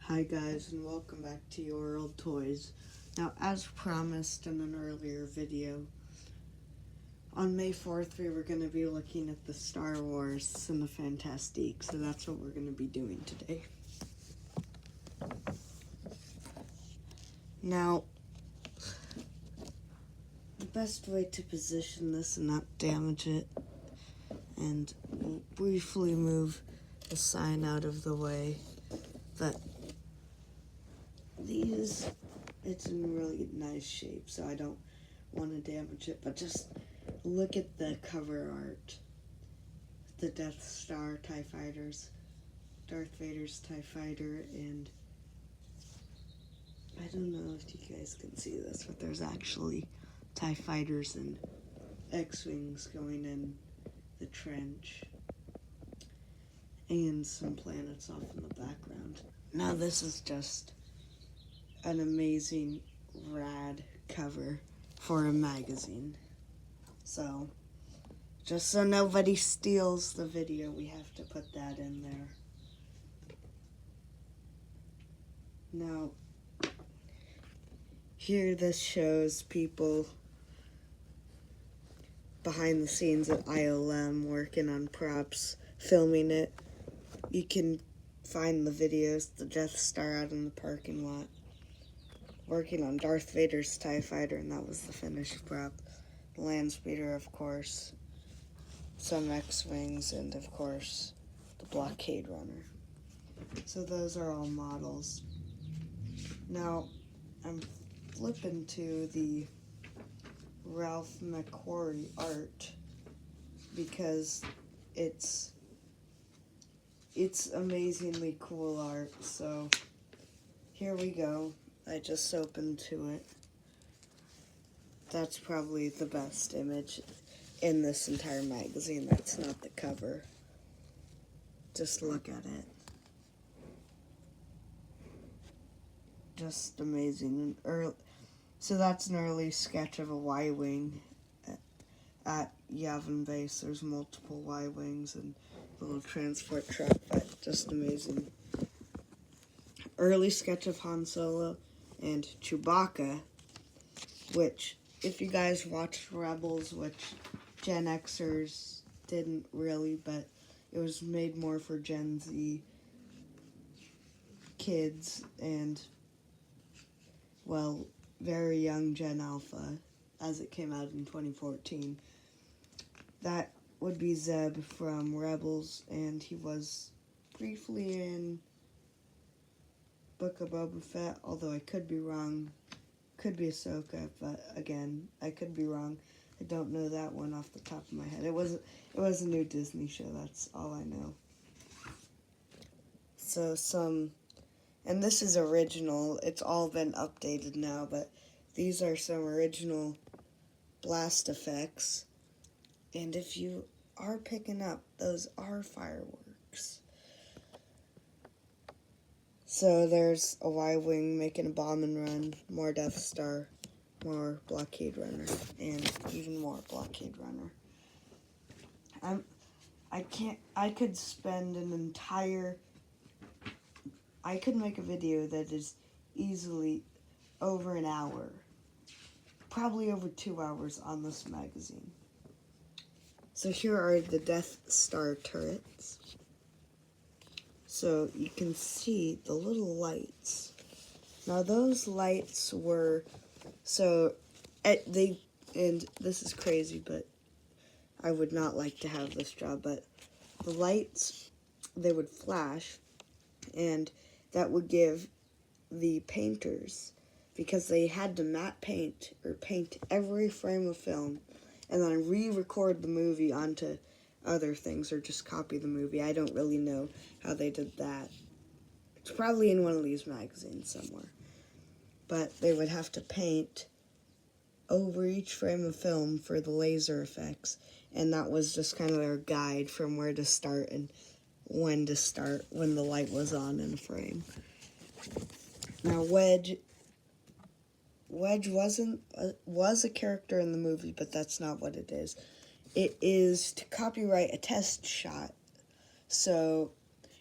Hi guys, and welcome back to Your Old Toys. Now, as promised in an earlier video, on May 4th we were going to be looking at the Star Wars Cinefantastique, so that's what we're going to be doing today. Now, the best way to position this and not damage it, and we'll briefly move the sign out of the way, but these, it's in really nice shape, so I don't want to damage it, but just look at the cover art. The Death Star TIE Fighters, Darth Vader's TIE Fighter, and I don't know if you guys can see this, but there's actually TIE Fighters and X-Wings going in the trench, and some planets off in the background. Now this is just an amazing, rad cover for a magazine. So, just so nobody steals the video, we have to put that in there. Now, here this shows people behind the scenes at ILM working on props, filming it. You can find the videos, the Death Star out in the parking lot, working on Darth Vader's TIE Fighter, and that was the finished prop. The land speeder, of course, some X-Wings, and of course, the blockade runner. So those are all models. Now, I'm flipping to the Ralph McQuarrie art because it's amazingly cool art. So here we go. I just opened to it. That's probably the best image in this entire magazine. That's not the cover. Just look at it. Just amazing. So that's an early sketch of a Y-Wing at Yavin Base. There's multiple Y-Wings and a little transport truck, but just amazing. Early sketch of Han Solo and Chewbacca, which, if you guys watched Rebels, which Gen Xers didn't really, but it was made more for Gen Z kids and, well, very young Gen Alpha, as it came out in 2014. That would be Zeb from Rebels, and he was briefly in Book of Boba Fett, although I could be wrong. Could be Ahsoka, but again, I could be wrong. I don't know that one off the top of my head. It was a new Disney show, that's all I know. So and this is original, it's all been updated now, but these are some original blast effects. And if you are picking up, those are fireworks. So there's a Y-Wing making a bomb and run, more Death Star, more blockade runner, and even more blockade runner. I could spend an entire, I could make a video that is easily over an hour, probably over 2 hours on this magazine. So here are the Death Star turrets. So you can see the little lights. Now those lights were, and this is crazy, but I would not like to have this job, but the lights, they would flash, and that would give the painters, because they had to matte paint, or paint every frame of film, and then re-record the movie onto other things, or just copy the movie. I don't really know how they did that. It's probably in one of these magazines somewhere. But they would have to paint over each frame of film for the laser effects, and that was just kind of their guide from where to start and when to start when the light was on in a frame. Now Wedge was a character in the movie, but that's not what it is. It is to copyright a test shot. So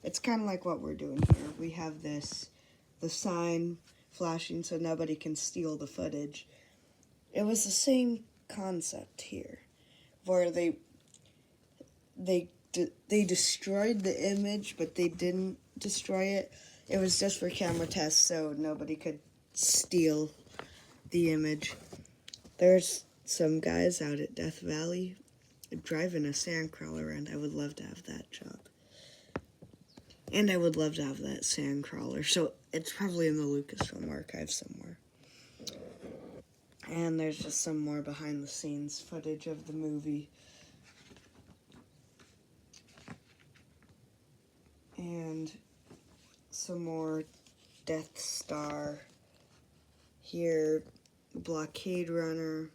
it's kind of like what we're doing here. We have this the sign flashing so nobody can steal the footage. It was the same concept here, where they destroyed the image, but they didn't destroy it. It was just for camera tests, so nobody could steal the image. There's some guys out at Death Valley driving a sandcrawler, and I would love to have that job. And I would love to have that sandcrawler, so it's probably in the Lucasfilm archive somewhere. And there's just some more behind-the-scenes footage of the movie. And some more Death Star. Here, Blockade Runner,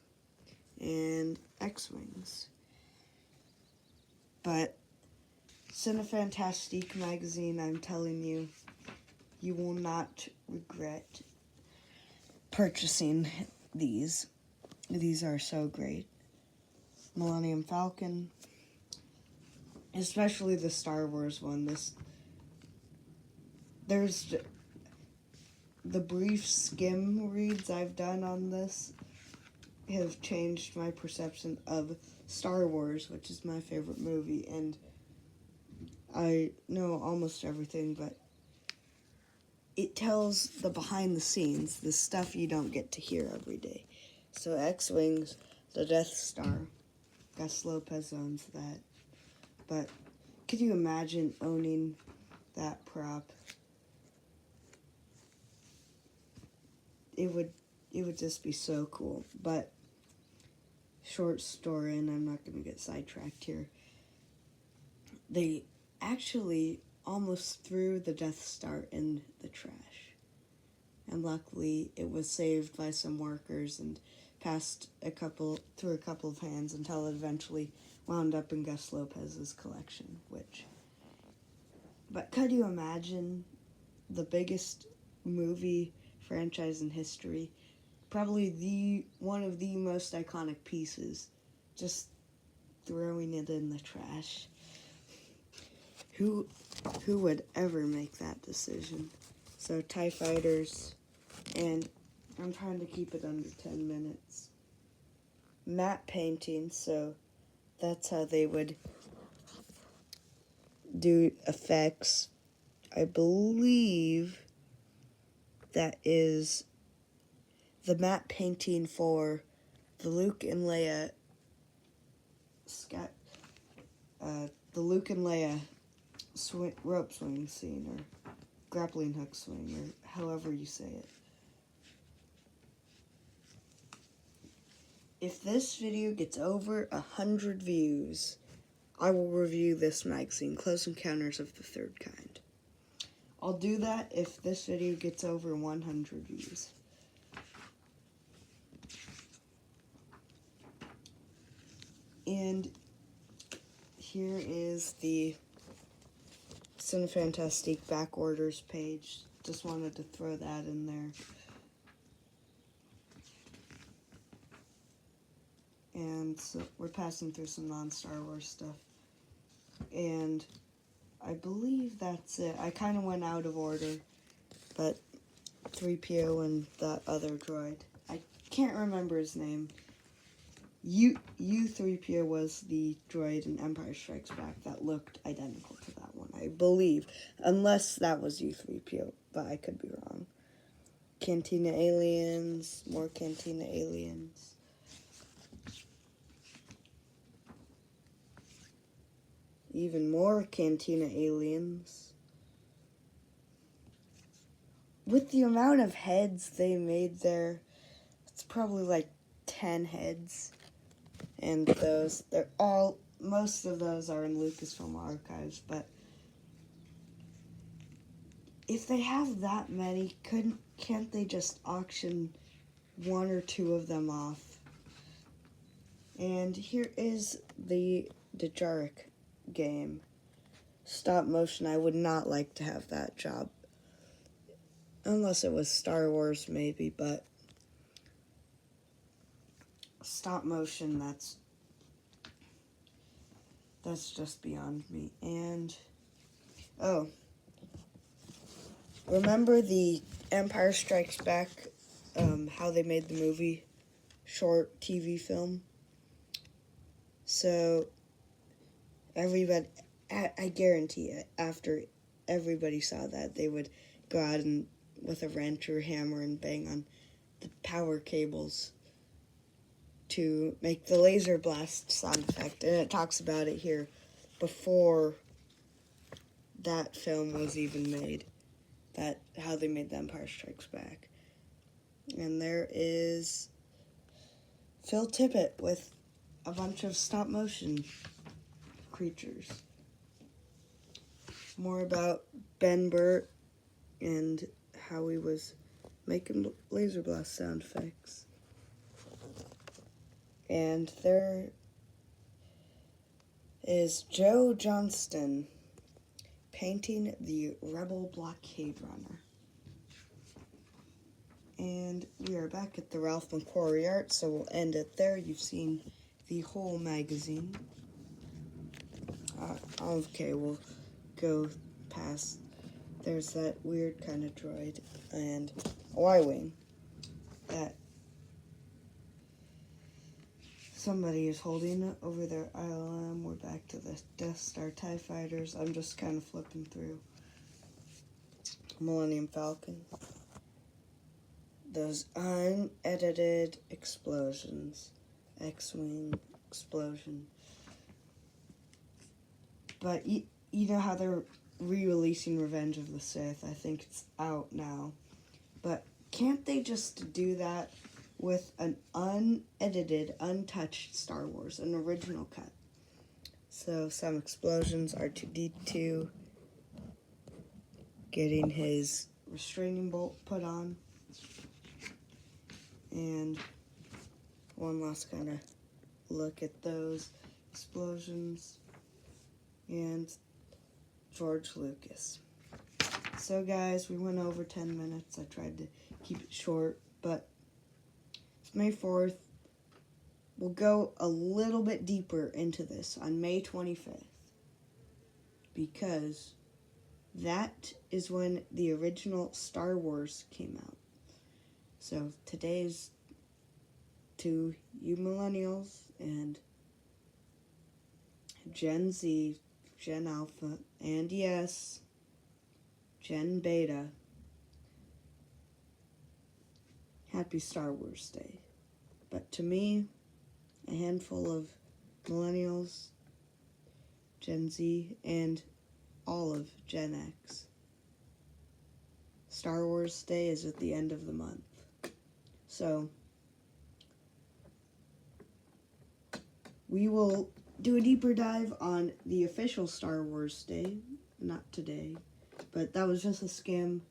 and X-Wings. But Cinefantastique magazine, I'm telling you, you will not regret purchasing these. These are so great. Millennium Falcon, especially the Star Wars one. There's the brief skim reads I've done on this have changed my perception of Star Wars, which is my favorite movie, and I know almost everything, but it tells the behind the scenes, the stuff you don't get to hear every day. So X-Wings, the Death Star, Gus Lopez owns that. But could you imagine owning that prop? It would just be so cool. But short story, and I'm not going to get sidetracked here. They actually almost threw the Death Star in the trash. And luckily, it was saved by some workers and passed through a couple of hands until it eventually wound up in Gus Lopez's collection, But could you imagine the biggest movie franchise in history, probably one of the most iconic pieces, just throwing it in the trash? Who would ever make that decision? So TIE Fighters, and I'm trying to keep it under 10 minutes. Matte painting, so that's how they would do effects. I believe that is the matte painting for the Luke and Leia rope swing scene, or grappling hook swing, or however you say it. If this video gets over 100 views, I will review this magazine, Close Encounters of the Third Kind. I'll do that if this video gets over 100 views. And here is the Cinefantastique back orders page. Just wanted to throw that in there. And so we're passing through some non-Star Wars stuff. And I believe that's it. I kind of went out of order, but 3PO and that other droid. I can't remember his name. U-3PO was the droid in Empire Strikes Back that looked identical to that one, I believe. Unless that was U-3PO, but I could be wrong. Cantina aliens, more Cantina aliens. Even more Cantina aliens. With the amount of heads they made there, it's probably like 10 heads. And most of those are in Lucasfilm archives, but if they have that many, can't they just auction one or two of them off? And here is the Dejaric game. Stop motion, I would not like to have that job. Unless it was Star Wars, maybe, but stop motion, that's just beyond me. And remember the Empire Strikes Back, how they made the movie, short TV film. So everybody, I guarantee it, after everybody saw that, they would go out and with a wrench or hammer and bang on the power cables to make the laser blast sound effect. And it talks about it here before that film was even made, that how they made The Empire Strikes Back. And there is Phil Tippett with a bunch of stop motion creatures. More about Ben Burt and how he was making laser blast sound effects. And there is Joe Johnston painting the Rebel Blockade Runner. And we are back at the Ralph McQuarrie Art, so we'll end it there. You've seen the whole magazine. Okay, we'll go past. There's that weird kind of droid and a Y-Wing that somebody is holding over their ILM. We're back to the Death Star TIE Fighters. I'm just kind of flipping through. Millennium Falcon. Those unedited explosions. X-Wing explosion. But you know how they're re-releasing Revenge of the Sith? I think it's out now. But can't they just do that with an unedited, untouched Star Wars, an original cut? So some explosions, R2-D2 getting his restraining bolt put on. And one last kind of look at those explosions. And George Lucas. So guys, we went over 10 minutes. I tried to keep it short, but it's May 4th. We'll go a little bit deeper into this on May 25th, because that is when the original Star Wars came out. So today's to you millennials and Gen Z, Gen Alpha, and yes, Gen Beta. Happy Star Wars Day. But to me, a handful of millennials, Gen Z, and all of Gen X, Star Wars Day is at the end of the month. So we will do a deeper dive on the official Star Wars Day, not today, but that was just a skim.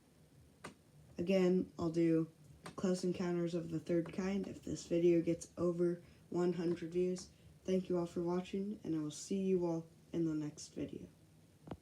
Again, I'll do Close Encounters of the Third Kind if this video gets over 100 views. Thank you all for watching, and I will see you all in the next video.